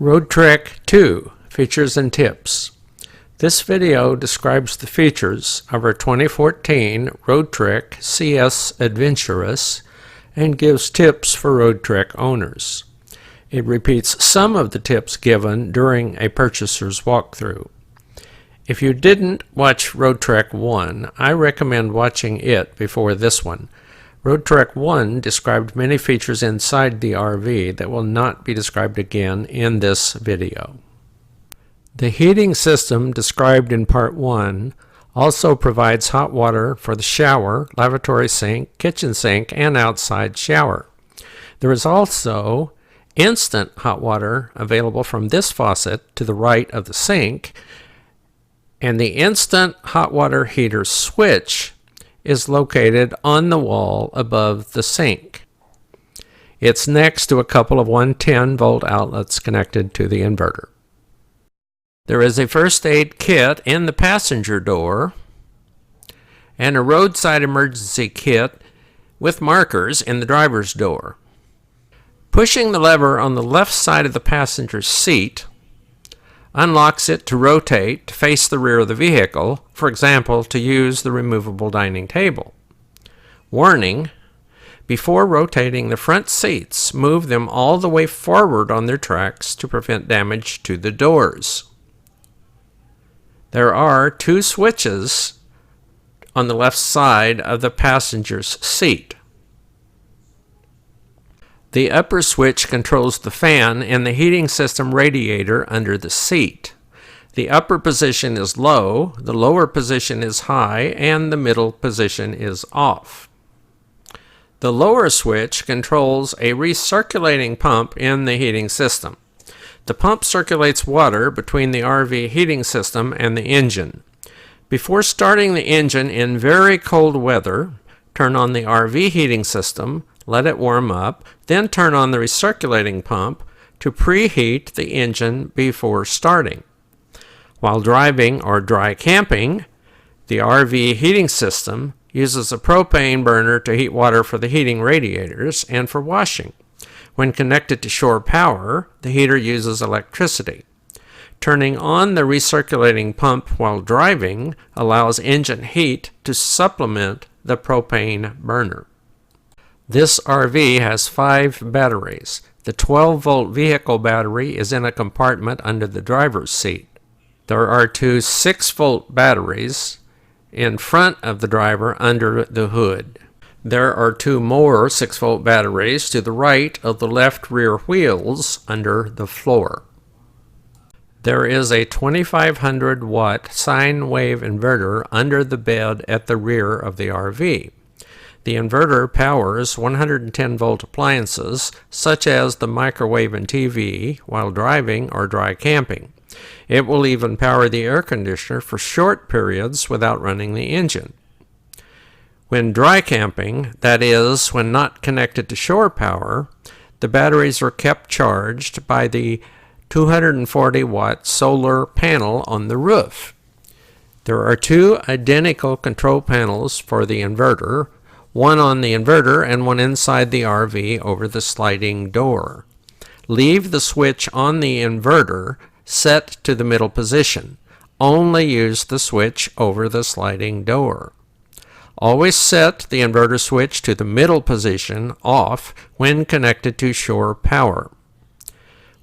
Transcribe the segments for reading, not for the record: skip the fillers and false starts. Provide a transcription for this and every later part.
Roadtrek 2 Features and Tips. This video describes the features of our 2014 Roadtrek CS Adventurous and gives tips for Roadtrek owners. It repeats some of the tips given during a purchaser's walkthrough. If you didn't watch Roadtrek 1, I recommend watching it before this one. Roadtrek 1 described many features inside the RV that will not be described again in this video. The heating system described in Part 1 also provides hot water for the shower, lavatory sink, kitchen sink, and outside shower. There is also instant hot water available from this faucet to the right of the sink, and the instant hot water heater switch is located on the wall above the sink. It's next to a couple of 110-volt outlets connected to the inverter. There is a first aid kit in the passenger door and a roadside emergency kit with markers in the driver's door. Pushing the lever on the left side of the passenger seat unlocks it to rotate to face the rear of the vehicle, for example, to use the removable dining table. Warning: before rotating the front seats, move them all the way forward on their tracks to prevent damage to the doors. There are two switches on the left side of the passenger's seat. The upper switch controls the fan and the heating system radiator under the seat. The upper position is low, the lower position is high, and the middle position is off. The lower switch controls a recirculating pump in the heating system. The pump circulates water between the RV heating system and the engine. Before starting the engine in very cold weather, turn on the RV heating system, let it warm up, then turn on the recirculating pump to preheat the engine before starting. While driving or dry camping, the RV heating system uses a propane burner to heat water for the heating radiators and for washing. When connected to shore power, the heater uses electricity. Turning on the recirculating pump while driving allows engine heat to supplement the propane burner. This RV has 5 batteries. The 12-volt vehicle battery is in a compartment under the driver's seat. There are 2 6-volt batteries in front of the driver under the hood. There are 2 more 6-volt batteries to the right of the left rear wheels under the floor. There is a 2500-watt sine wave inverter under the bed at the rear of the RV. The inverter powers 110-volt appliances, such as the microwave and TV, while driving or dry camping. It will even power the air conditioner for short periods without running the engine. When dry camping, that is, when not connected to shore power, the batteries are kept charged by the 240-watt solar panel on the roof. There are 2 identical control panels for the inverter, one on the inverter and one inside the RV over the sliding door. Leave the switch on the inverter set to the middle position. Only use the switch over the sliding door. Always set the inverter switch to the middle position off when connected to shore power.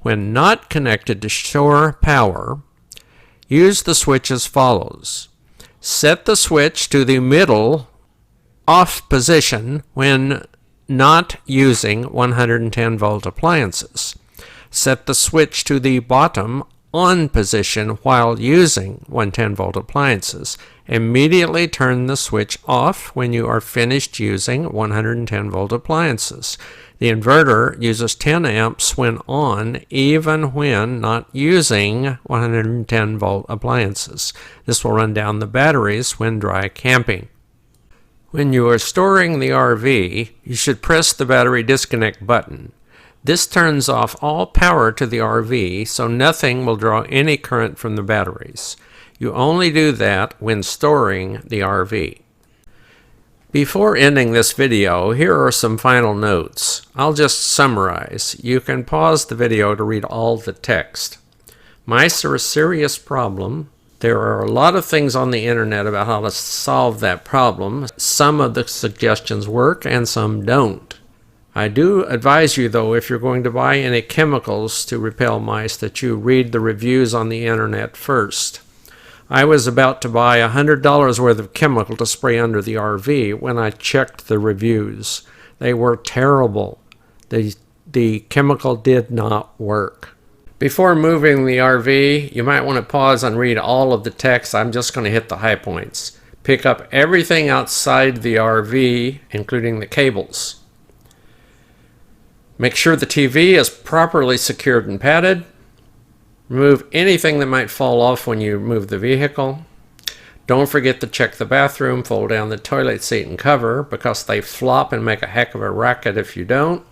When not connected to shore power, use the switch as follows. Set the switch to the middle off position when not using 110-volt appliances. Set the switch to the bottom on position while using 110-volt appliances. Immediately turn the switch off when you are finished using 110-volt appliances. The inverter uses 10 amps when on, even when not using 110-volt appliances. This will run down the batteries when dry camping. When you are storing the RV, you should press the battery disconnect button. This turns off all power to the RV, so nothing will draw any current from the batteries. You only do that when storing the RV. Before ending this video, here are some final notes. I'll just summarize. You can pause the video to read all the text. Mice are a serious problem. There are a lot of things on the internet about how to solve that problem. Some of the suggestions work and some don't. I do advise you, though, if you're going to buy any chemicals to repel mice, that you read the reviews on the internet first. I was about to buy $100 worth of chemical to spray under the RV when I checked the reviews. They were terrible. The chemical did not work. Before moving the RV, you might want to pause and read all of the text. I'm just going to hit the high points. Pick up everything outside the RV, including the cables. Make sure the TV is properly secured and padded. Remove anything that might fall off when you move the vehicle. Don't forget to check the bathroom, fold down the toilet seat and cover because they flop and make a heck of a racket if you don't.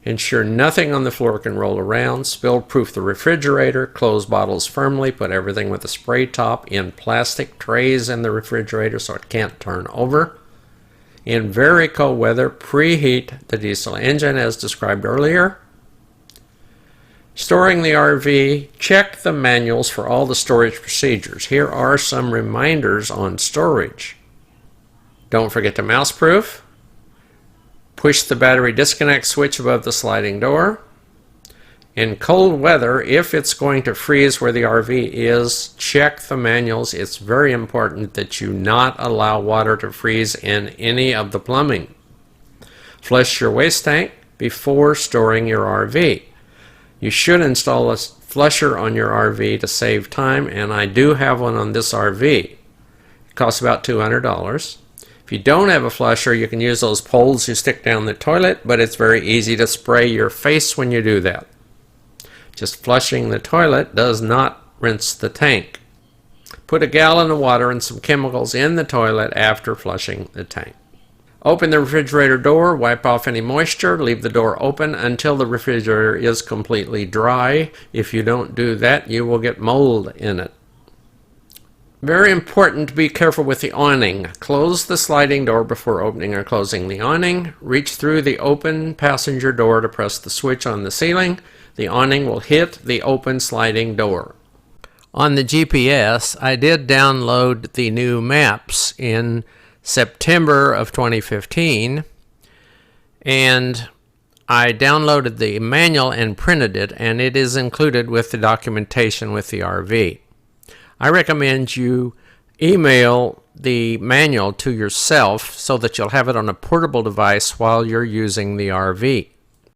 Ensure nothing on the floor can roll around. Spill-proof the refrigerator. Close bottles firmly. Put everything with a spray top in plastic trays in the refrigerator so it can't turn over. In very cold weather, preheat the diesel engine as described earlier. Storing the RV, check the manuals for all the storage procedures. Here are some reminders on storage. Don't forget to mouse-proof. Push the battery disconnect switch above the sliding door. In cold weather, if it's going to freeze where the RV is, check the manuals. It's very important that you not allow water to freeze in any of the plumbing. Flush your waste tank before storing your RV. You should install a flusher on your RV to save time, and I do have one on this RV. It costs about $200. If you don't have a flusher, you can use those poles you stick down the toilet, but it's very easy to spray your face when you do that. Just flushing the toilet does not rinse the tank. Put a gallon of water and some chemicals in the toilet after flushing the tank. Open the refrigerator door, wipe off any moisture, leave the door open until the refrigerator is completely dry. If you don't do that, you will get mold in it. Very important to be careful with the awning. Close the sliding door before opening or closing the awning. Reach through the open passenger door to press the switch on the ceiling. The awning will hit the open sliding door. On the GPS, I did download the new maps in September of 2015, and I downloaded the manual and printed it, and it is included with the documentation with the RV. I recommend you email the manual to yourself so that you'll have it on a portable device while you're using the RV.